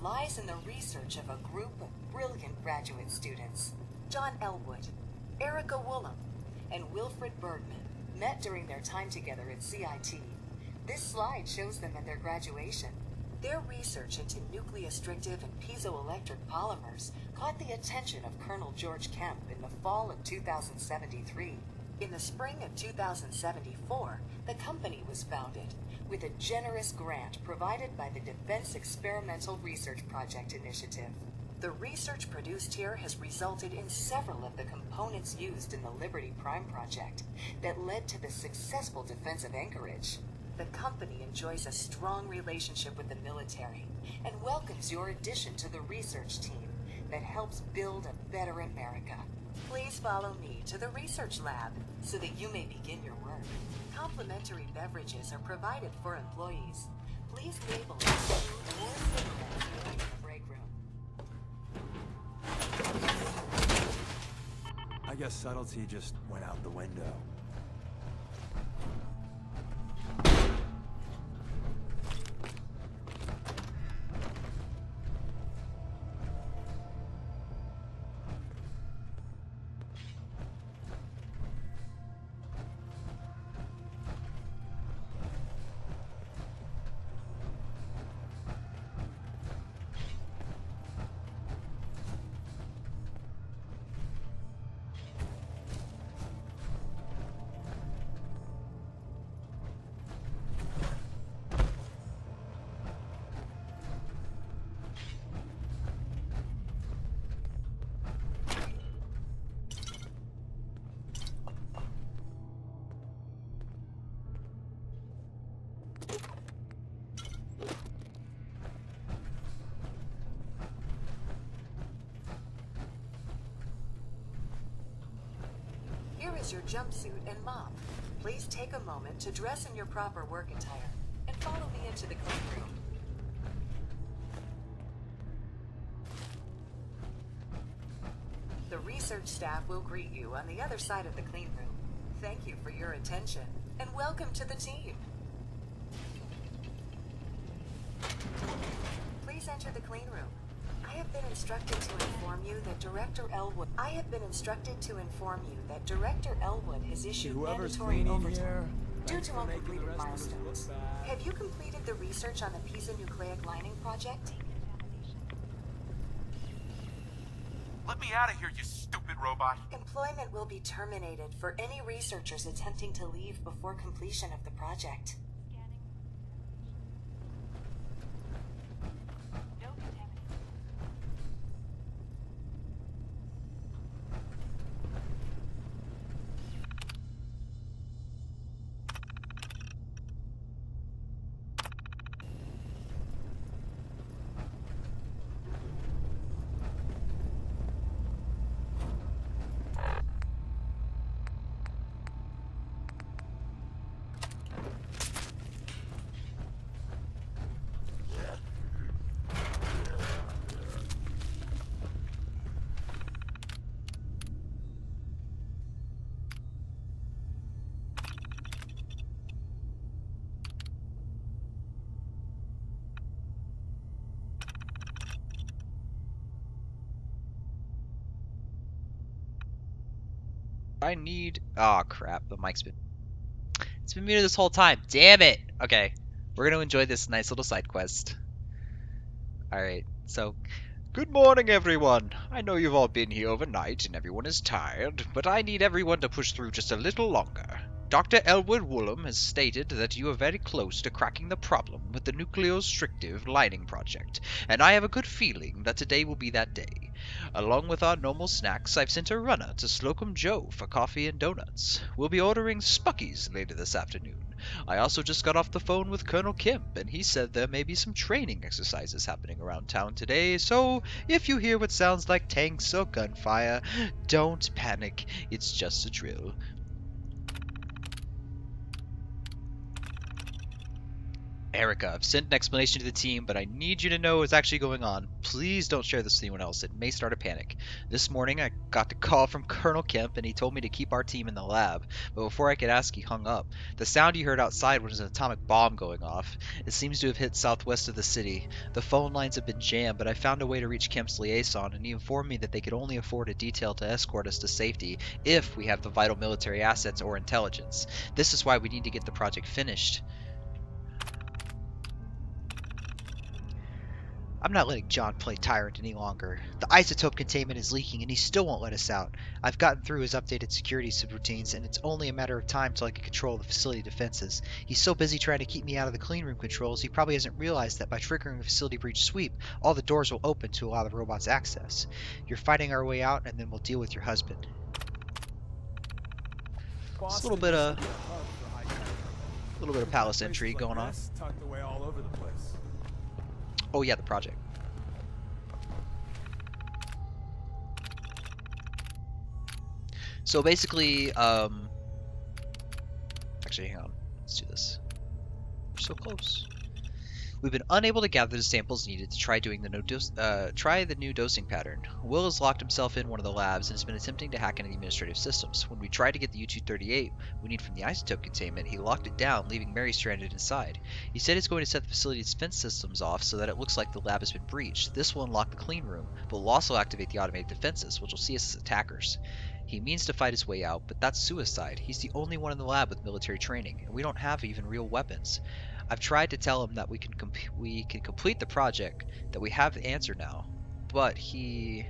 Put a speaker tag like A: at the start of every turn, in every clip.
A: lies in the research of a group of brilliant graduate students. John Elwood, Erica Woolham, and Wilfred Bergman met during their time together at CIT. This slide shows them at their graduation. Their research into nucleostrictive and piezoelectric polymers caught the attention of Colonel George Kemp in the fall of 2073. In the spring of 2074, the company was founded, with a generous grant provided by the Defense Experimental Research Project Initiative. The research produced here has resulted in several of the components used in the Liberty Prime project that led to the successful defense of Anchorage. The company enjoys a strong relationship with the military and welcomes your addition to the research team that helps build a better America. Please follow me to the research lab so that you may begin your work. Complimentary beverages are provided for employees. Please label food or cigarettes in the break room.
B: I guess subtlety just went out the window.
A: Here is your jumpsuit and mop. Please take a moment to dress in your proper work attire and follow me into the clean room. The research staff will greet you on the other side of the clean room. Thank you for your attention and welcome to the team. Please enter the clean room. I have been instructed to inform you that Director Elwood has issued mandatory overtime due to uncompleted milestones. Have you completed the research on the piezonucleic lining project?
C: Let me out of here, you stupid robot.
A: Employment will be terminated for any researchers attempting to leave before completion of the project.
D: I need... Oh, crap. The mic's been... It's been muted this whole time. Damn it! Okay. We're gonna enjoy this nice little side quest. Alright, so... Good morning, everyone! I know you've all been here overnight and everyone is tired, but I need everyone to push through just a little longer. Dr. Elwood Woolham has stated that you are very close to cracking the problem with the nucleostrictive lining project, and I have a good feeling that today will be that day. Along with our normal snacks, I've sent a runner to Slocum Joe for coffee and donuts. We'll be ordering Spuckies later this afternoon. I also just got off the phone with Colonel Kemp, and he said there may be some training exercises happening around town today, so if you hear what sounds like tanks or gunfire, don't panic, it's just a drill. Erica, I've sent an explanation to the team, but I need you to know what's actually going on. Please don't share this with anyone else. It may start a panic. This morning, I got the call from Colonel Kemp, and he told me to keep our team in the lab. But before I could ask, he hung up. The sound you heard outside was an atomic bomb going off. It seems to have hit southwest of the city. The phone lines have been jammed, but I found a way to reach Kemp's liaison, and he informed me that they could only afford a detail to escort us to safety if we have the vital military assets or intelligence. This is why we need to get the project finished. I'm not letting John play tyrant any longer. The isotope containment is leaking and he still won't let us out. I've gotten through his updated security subroutines and it's only a matter of time till I can control the facility defenses. He's so busy trying to keep me out of the cleanroom controls, he probably hasn't realized that by triggering a facility breach sweep, all the doors will open to allow the robots access. You're fighting our way out and then we'll deal with your husband. Just a little bit of palace intrigue going on.
B: Tucked away all over the place.
D: Oh yeah, the project. So basically, actually, hang on. Let's do this. We're so close. We've been unable to gather the samples needed to try doing the new dosing pattern. Will has locked himself in one of the labs and has been attempting to hack into the administrative systems. When we tried to get the U-238 we need from the isotope containment, he locked it down, leaving Mary stranded inside. He said he's going to set the facility's defense systems off so that it looks like the lab has been breached. This will unlock the clean room, but will also activate the automated defenses, which will see us as attackers. He means to fight his way out, but that's suicide. He's the only one in the lab with military training, and we don't have even real weapons. I've tried to tell him that we can complete the project, that we have the answer now, but he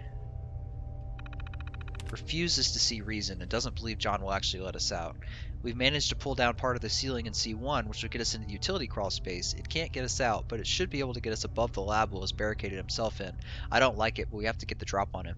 D: refuses to see reason and doesn't believe John will actually let us out. We've managed to pull down part of the ceiling in C1, which will get us into the utility crawl space. It can't get us out, but it should be able to get us above the lab Will has barricaded himself in. I don't like it, but we have to get the drop on him.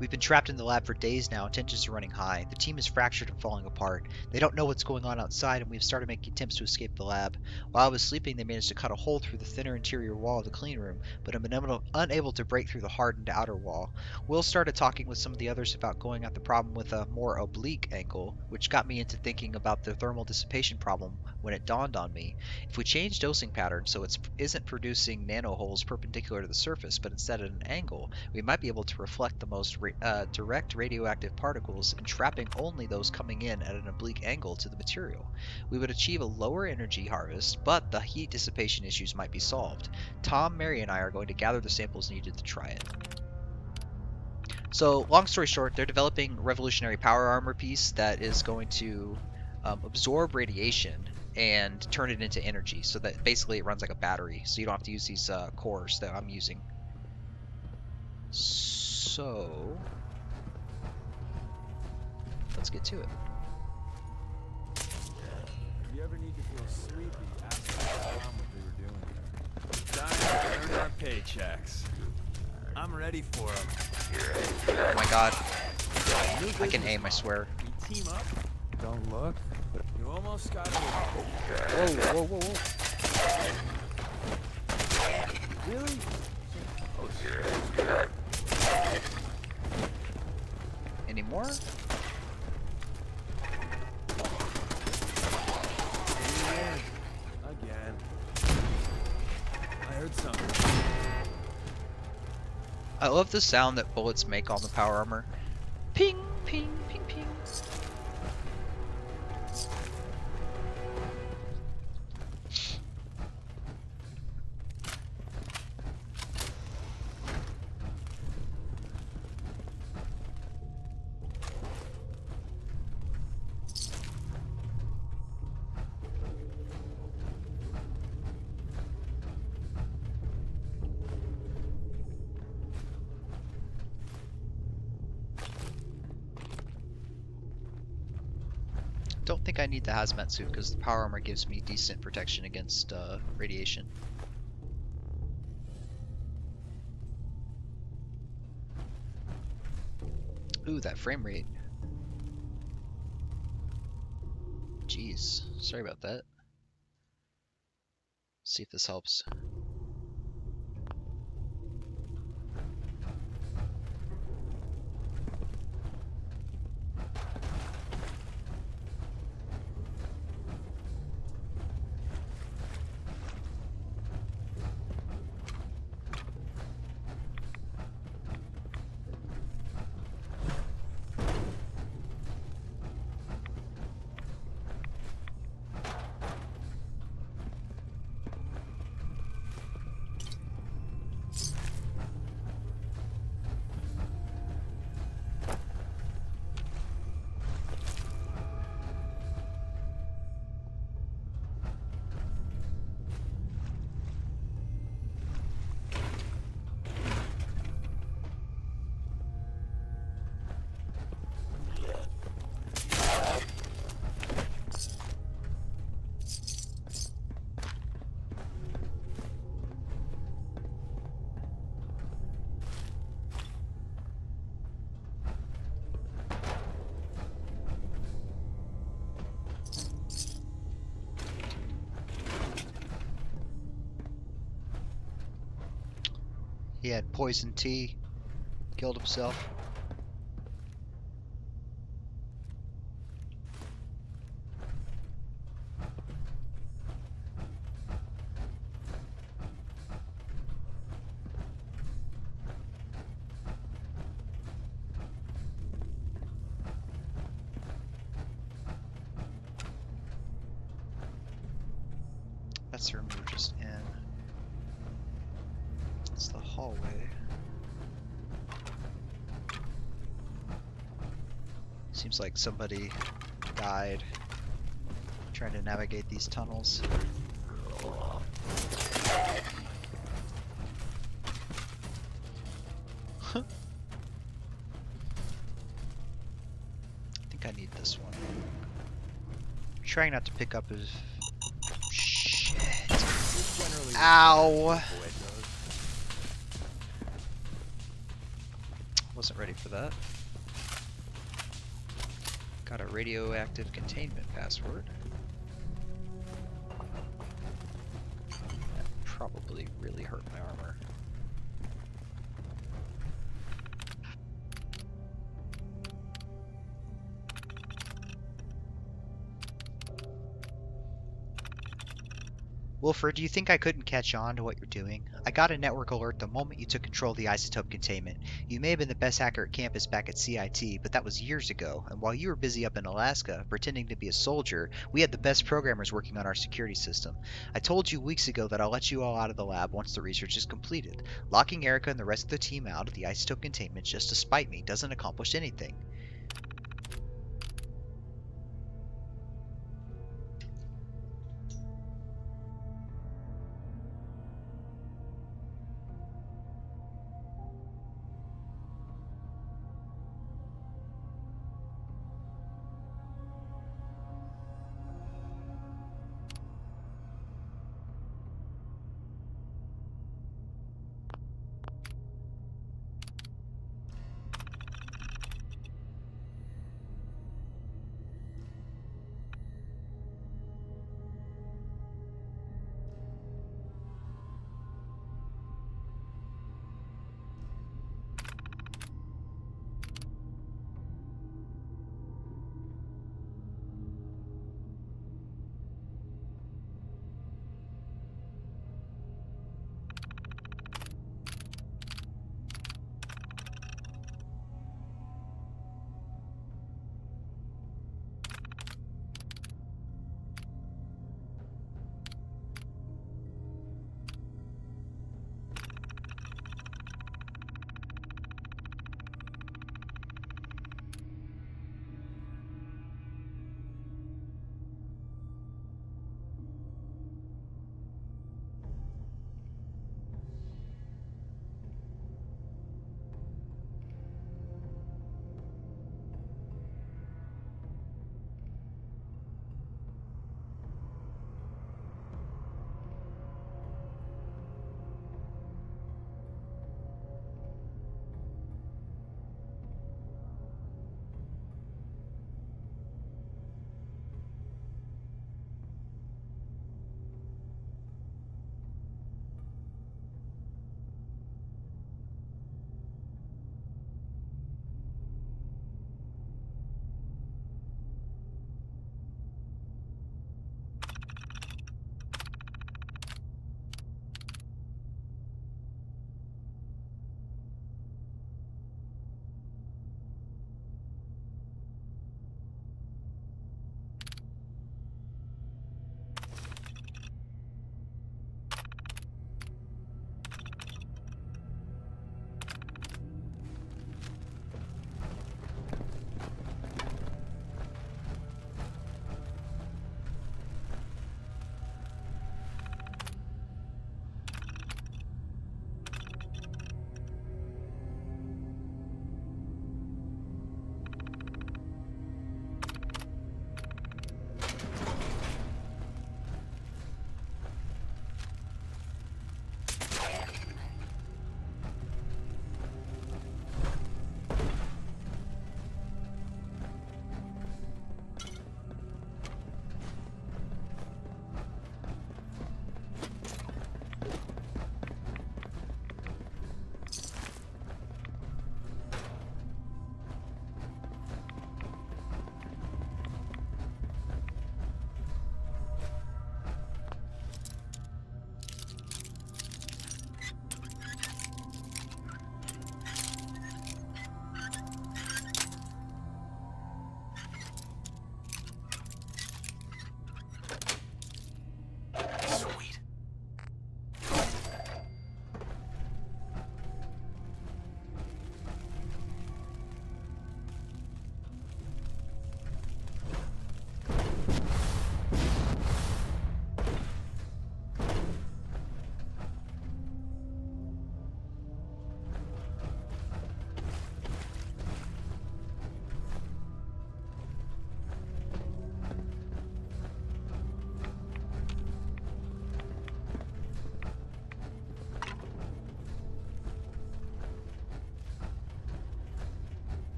D: We've been trapped in the lab for days now, and tensions are running high. The team is fractured and falling apart. They don't know what's going on outside, and we've started making attempts to escape the lab. While I was sleeping, they managed to cut a hole through the thinner interior wall of the clean room, but have been unable to break through the hardened outer wall. Will started talking with some of the others about going at the problem with a more oblique angle, which got me into thinking about the thermal dissipation problem when it dawned on me. If we change dosing pattern so it isn't producing nanoholes perpendicular to the surface, but instead at an angle, we might be able to reflect the most direct radioactive particles and trapping only those coming in at an oblique angle to the material. We would achieve a lower energy harvest, but the heat dissipation issues might be solved. Tom, Mary, and I are going to gather the samples needed to try it. So, long story short, they're developing a revolutionary power armor piece that is going to absorb radiation and turn it into energy, so that basically it runs like a battery, so you don't have to use these cores that I'm using. So let's get to it.
B: If you ever need to feel sleepy, ask Tom what they were doing there. Time to earn our paychecks. I'm ready for them.
D: Oh my god. I can aim, I swear.
B: We team up.
E: Don't look.
B: You almost got it.
E: Whoa, whoa, whoa, whoa.
B: Really?
D: Any more?
B: Again. I heard something.
D: I love the sound that bullets make on the power armor. Ping, ping, ping, ping. Don't think I need the hazmat suit because the power armor gives me decent protection against radiation. Ooh, that frame rate. Jeez, sorry about that. See if this helps. He had poison tea, killed himself. That's the room we were just in. It's the hallway. Seems like somebody died trying to navigate these tunnels. I think I need this one. Trying not to pick up his... Shit. Ow! Wasn't ready for that. Got a radioactive containment password. That probably really hurt my armor. Wilfred, do you think I couldn't catch on to what you're doing? I got a network alert the moment you took control of the isotope containment. You may have been the best hacker at campus back at CIT, but that was years ago, and while you were busy up in Alaska, pretending to be a soldier, we had the best programmers working on our security system. I told you weeks ago that I'll let you all out of the lab once the research is completed. Locking Erica and the rest of the team out of the isotope containment just to spite me doesn't accomplish anything.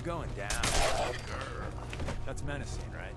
B: You're going down. That's menacing, right?